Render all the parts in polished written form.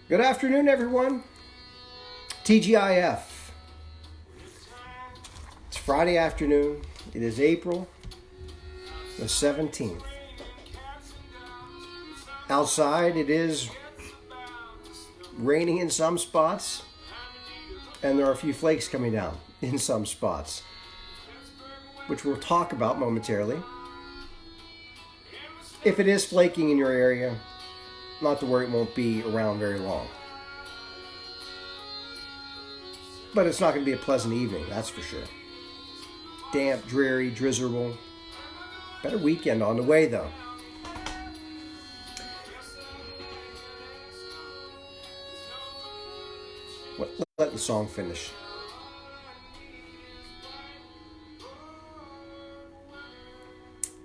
Good afternoon, everyone. TGIF. It's Friday afternoon. It is April the 17th. Outside, it is raining in some spots, and there are a few flakes coming down in some spots, which we'll talk about momentarily. If it is flaking in your area, not to worry, it won't be around very long. But it's not going to be a pleasant evening, that's for sure. Damp, dreary, drizzleable. Better weekend on the way, though. Let the song finish.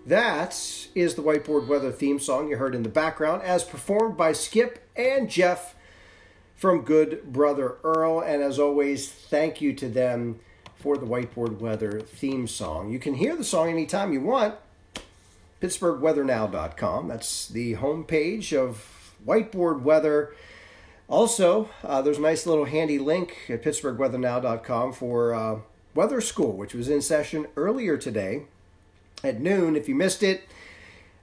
That is the Whiteboard Weather theme song you heard in the background, as performed by Skip and Jeff from Good Brother Earl. And as always, thank you to them for the Whiteboard Weather theme song. You can hear the song anytime you want. PittsburghWeatherNow.com. That's the homepage of Whiteboard Weather. Also, there's a nice little handy link at PittsburghWeatherNow.com for Weather School, which was in session earlier today at noon. If you missed it,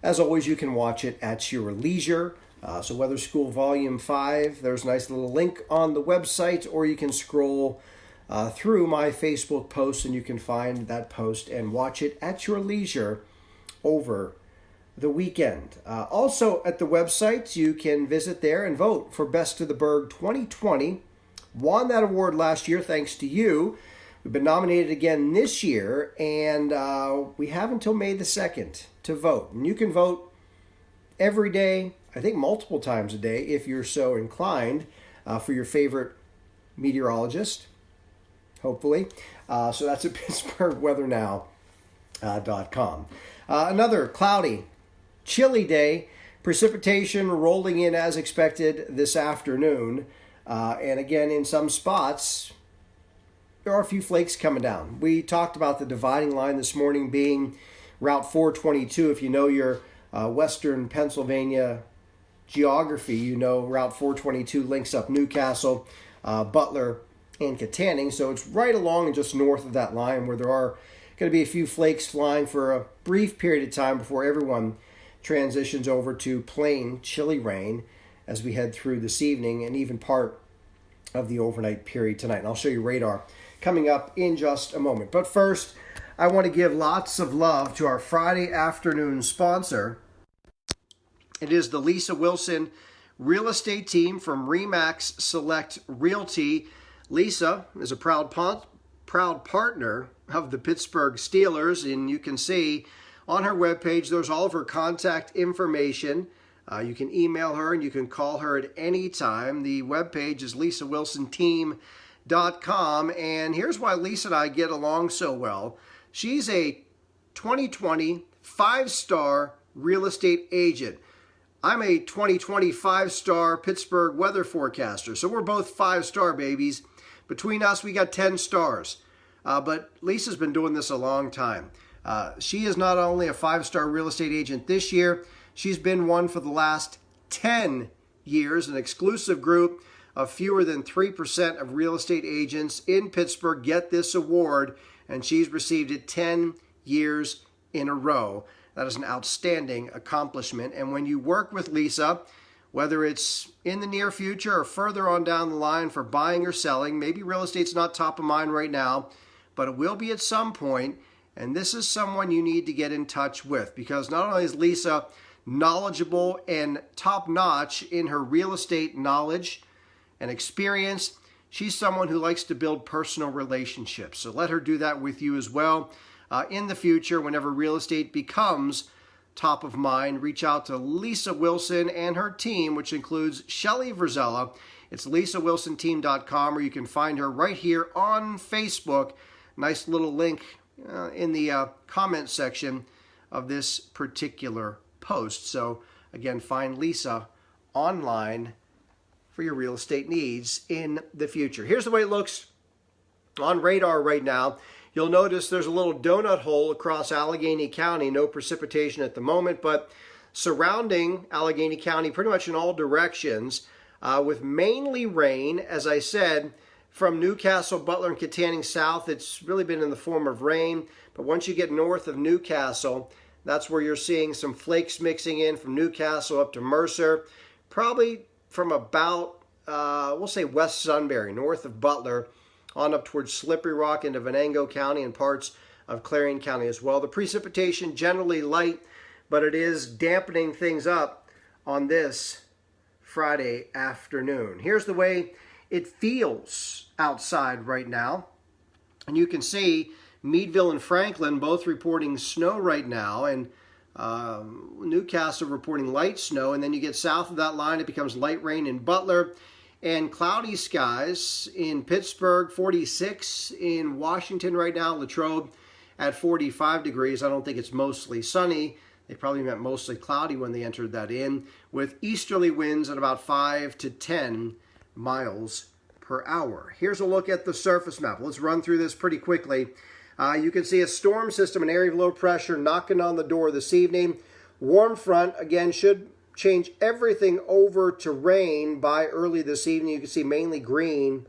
as always, you can watch it at your leisure. So Weather School Volume 5, there's a nice little link on the website, or you can scroll through my Facebook post and you can find that post and watch it at your leisure over the weekend. Also at the website, you can visit there and vote for Best of the Berg 2020. Won that award last year thanks to you. We've been nominated again this year, and we have until May the 2nd to vote. And you can vote every day, I think multiple times a day, if you're so inclined, for your favorite meteorologist, hopefully. So that's at PittsburghWeatherNow.com. Another cloudy, chilly day. Precipitation rolling in as expected this afternoon. And again, in some spots, there are a few flakes coming down. We talked about the dividing line this morning being Route 422. If you know your western Pennsylvania geography, you know Route 422 links up Newcastle, Butler, and Katanning. So it's right along and just north of that line where there are going to be a few flakes flying for a brief period of time before everyone transitions over to plain chilly rain as we head through this evening and even part of the overnight period tonight. And I'll show you radar coming up in just a moment. But first, I want to give lots of love to our Friday afternoon sponsor. It is the Lisa Wilson real estate team from Remax Select Realty. Lisa is a proud partner of the Pittsburgh Steelers, and you can see on her webpage there's all of her contact information. You can email her and you can call her at any time. The webpage is lisawilsonteam.com, and here's why Lisa and I get along so well. She's a 2020 5-star real estate agent. I'm a 2020 5-star Pittsburgh weather forecaster, so we're both 5-star babies. Between us, we got 10 stars. But Lisa's been doing this a long time. She is not only a 5-star real estate agent this year, she's been one for the last 10 years, an exclusive group of fewer than 3% of real estate agents in Pittsburgh get this award, and she's received it 10 years in a row. That is an outstanding accomplishment. And when you work with Lisa, whether it's in the near future or further on down the line for buying or selling, maybe real estate's not top of mind right now, but it will be at some point, and this is someone you need to get in touch with, because not only is Lisa knowledgeable and top-notch in her real estate knowledge and experience, she's someone who likes to build personal relationships. So let her do that with you as well. In the future, whenever real estate becomes top of mind, reach out to Lisa Wilson and her team, which includes Shelly Verzella. It's lisawilsonteam.com, or you can find her right here on Facebook. Nice little link in the comment section of this particular post. So again, find Lisa online for your real estate needs in the future. Here's the way it looks on radar right now. You'll notice there's a little donut hole across Allegheny County. No precipitation at the moment, but surrounding Allegheny County, pretty much in all directions, with mainly rain. As I said, from Newcastle, Butler, and Kittanning south, it's really been in the form of rain. But once you get north of Newcastle, that's where you're seeing some flakes mixing in from Newcastle up to Mercer. Probably from about, we'll say West Sunbury, north of Butler, on up towards Slippery Rock into Venango County and parts of Clarion County as well. The precipitation generally light, but it is dampening things up on this Friday afternoon. Here's the way it feels outside right now. And you can see Meadville and Franklin both reporting snow right now, and Newcastle reporting light snow. And then you get south of that line, it becomes light rain in Butler and cloudy skies in Pittsburgh, 46 in Washington right now, Latrobe at 45 degrees. I don't think it's mostly sunny. They probably meant mostly cloudy when they entered that in, with easterly winds at about 5 to 10 miles per hour. Here's a look at the surface map. Let's run through this pretty quickly. You can see a storm system, an area of low pressure knocking on the door this evening. Warm front, again, should change everything over to rain by early this evening. You can see mainly green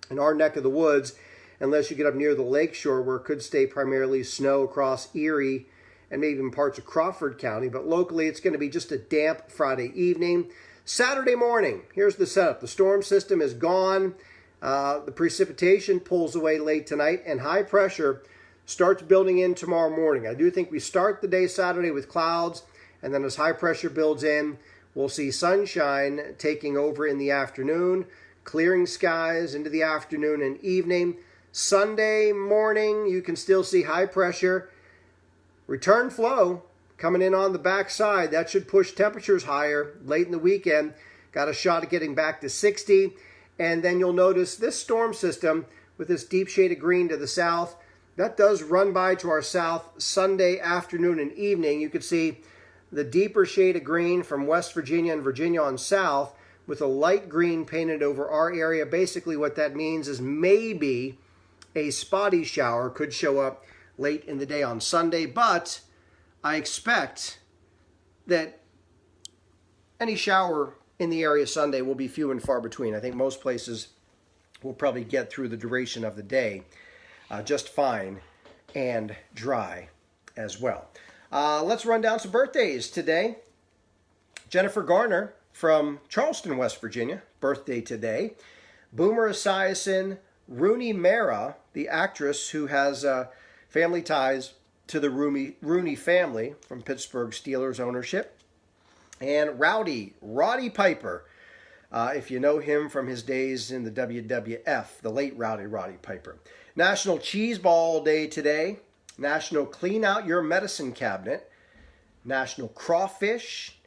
in our neck of the woods, unless you get up near the lakeshore where it could stay primarily snow across Erie and maybe even parts of Crawford County. But locally, it's going to be just a damp Friday evening. Saturday morning, here's the setup. The storm system is gone. The precipitation pulls away late tonight, and high pressure starts building in tomorrow morning. I do think we start the day Saturday with clouds, and then as high pressure builds in, we'll see sunshine taking over in the afternoon, clearing skies into the afternoon and evening. Sunday morning, you can still see high pressure. Return flow coming in on the backside. That should push temperatures higher late in the weekend. Got a shot at getting back to 60. And then you'll notice this storm system with this deep shade of green to the south, that does run by to our south Sunday afternoon and evening. You can see the deeper shade of green from West Virginia and Virginia on south with a light green painted over our area. Basically what that means is maybe a spotty shower could show up late in the day on Sunday, but I expect that any shower in the area Sunday will be few and far between. I think most places will probably get through the duration of the day just fine and dry as well. Let's run down some birthdays today. Jennifer Garner from Charleston, West Virginia, birthday today. Boomer Esiason, Rooney Mara, the actress who has family ties to the Rooney family from Pittsburgh Steelers ownership. And Roddy Piper, if you know him from his days in the WWF, the late Roddy Piper. National Cheese Ball Day today. National Clean Out Your Medicine Cabinet. National Crawfish.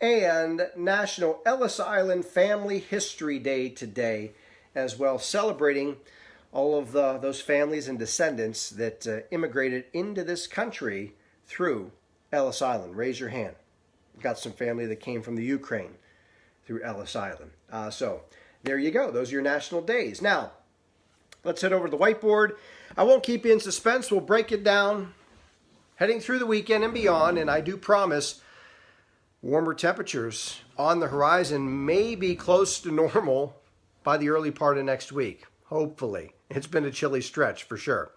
And National Ellis Island Family History Day today as well, celebrating all of those families and descendants that immigrated into this country through Ellis Island. Raise your hand. Got some family that came from the Ukraine through Ellis Island. So there you go. Those are your national days. Now, let's head over to the whiteboard. I won't keep you in suspense. We'll break it down heading through the weekend and beyond. And I do promise warmer temperatures on the horizon may be close to normal by the early part of next week. Hopefully. It's been a chilly stretch for sure.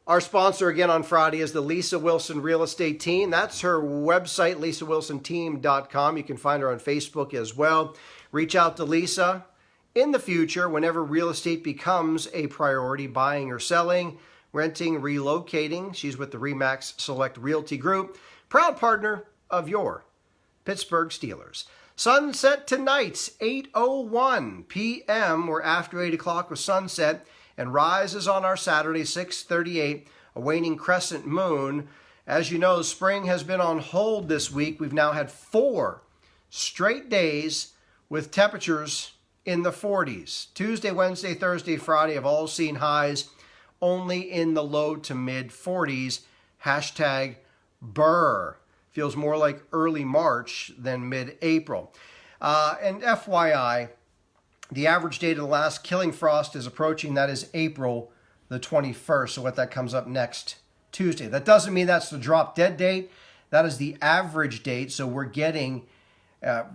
Our sponsor again on Friday is the Lisa Wilson Real Estate Team. That's her website, lisawilsonteam.com. You can find her on Facebook as well. Reach out to Lisa in the future whenever real estate becomes a priority, buying or selling, renting, relocating. She's with the RE/MAX Select Realty Group, proud partner of your Pittsburgh Steelers. Sunset tonight, 8:01 p.m. We're after 8 o'clock with sunset. And rise is on our Saturday, 6:38, a waning crescent moon. As you know, spring has been on hold this week. We've now had 4 straight days with temperatures in the 40s. Tuesday, Wednesday, Thursday, Friday have all seen highs only in the low to mid 40s. Hashtag Burr. Feels more like early March than mid-April. And FYI, the average date of the last killing frost is approaching. That is April the 21st. So what that comes up next Tuesday. That doesn't mean that's the drop dead date. That is the average date. So we're getting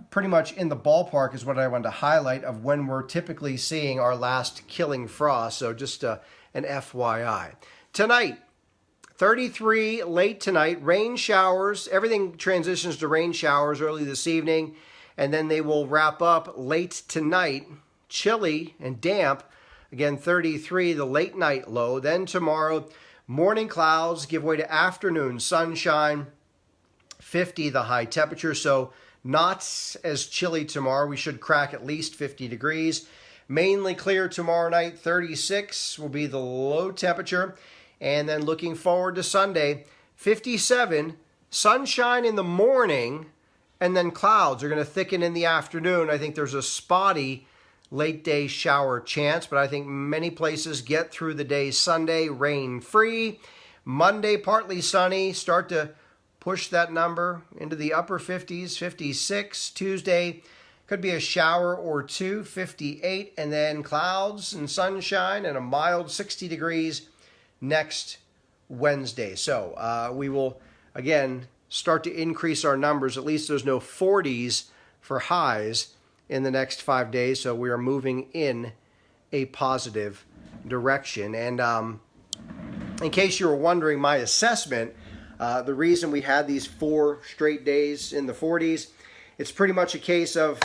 pretty much in the ballpark is what I wanted to highlight of when we're typically seeing our last killing frost. So just an FYI. Tonight, 33 late tonight, rain showers. Everything transitions to rain showers early this evening, and then they will wrap up late tonight. Chilly and damp. Again, 33, the late night low. Then tomorrow, morning clouds give way to afternoon sunshine. 50, the high temperature. So not as chilly tomorrow. We should crack at least 50 degrees. Mainly clear tomorrow night. 36 will be the low temperature. And then looking forward to Sunday, 57, sunshine in the morning, and then clouds are going to thicken in the afternoon. I think there's a spotty late day shower chance, but I think many places get through the day Sunday rain free. Monday, partly sunny, start to push that number into the upper 50s, 56. Tuesday, could be a shower or two, 58, and then clouds and sunshine and a mild 60 degrees next Wednesday. So we will, again, start to increase our numbers. At least there's no 40s for highs in the next 5 days, so we are moving in a positive direction. And in case you were wondering my assessment, the reason we had these 4 straight days in the 40s, it's pretty much a case of,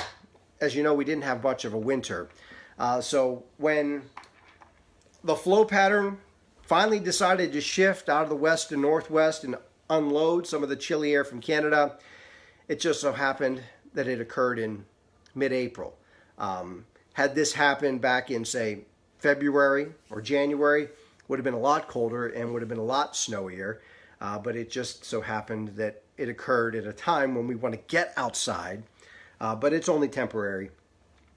as you know, we didn't have much of a winter. So when the flow pattern finally decided to shift out of the west and northwest and unload some of the chilly air from Canada, it just so happened that it occurred in mid-April. Had this happened back in, say, February or January, would have been a lot colder and would have been a lot snowier. But it just so happened that it occurred at a time when we want to get outside. But it's only temporary.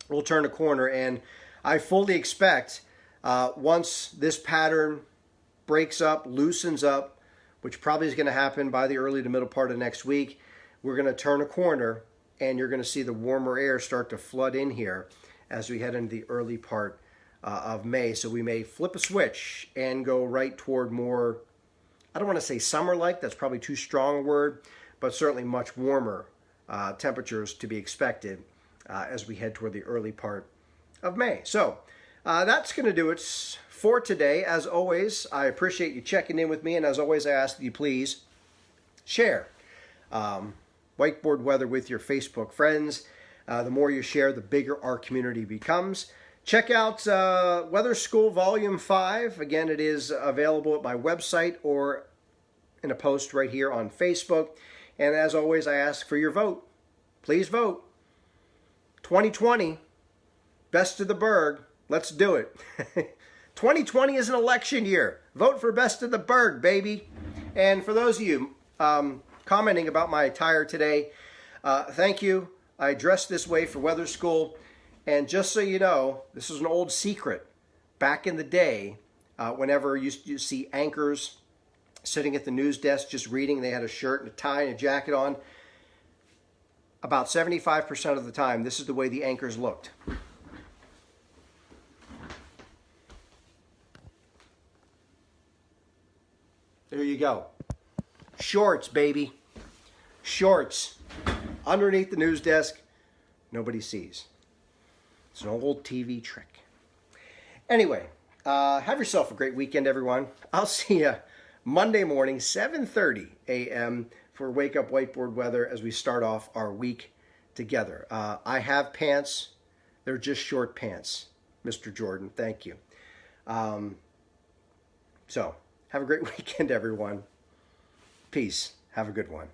We'll turn a corner, and I fully expect once this pattern breaks up, loosens up, which probably is going to happen by the early to middle part of next week, we're going to turn a corner, and you're going to see the warmer air start to flood in here as we head into the early part of May. So we may flip a switch and go right toward more, I don't want to say summer-like, that's probably too strong a word, but certainly much warmer temperatures to be expected as we head toward the early part of May. So that's going to do it for today. As always, I appreciate you checking in with me, and as always, I ask that you please share Whiteboard Weather with your Facebook friends. The more you share, the bigger our community becomes. Check out Weather School Volume 5. Again, it is available at my website or in a post right here on Facebook. And as always, I ask for your vote. Please vote. 2020, Best of the Berg. Let's do it. 2020 is an election year. Vote for Best of the Berg, baby. And for those of you commenting about my attire today, thank you. I dressed this way for weather school. And just so you know, this is an old secret. Back in the day, whenever you see anchors sitting at the news desk just reading, they had a shirt and a tie and a jacket on, about 75% of the time, this is the way the anchors looked. There you go. Shorts, baby. Shorts. Underneath the news desk, nobody sees. It's an old TV trick. Anyway, have yourself a great weekend, everyone. I'll see you Monday morning, 7:30 a.m. for Wake Up Whiteboard Weather as we start off our week together. I have pants. They're just short pants, Mr. Jordan. Thank you. So, have a great weekend, everyone. Peace. Have a good one.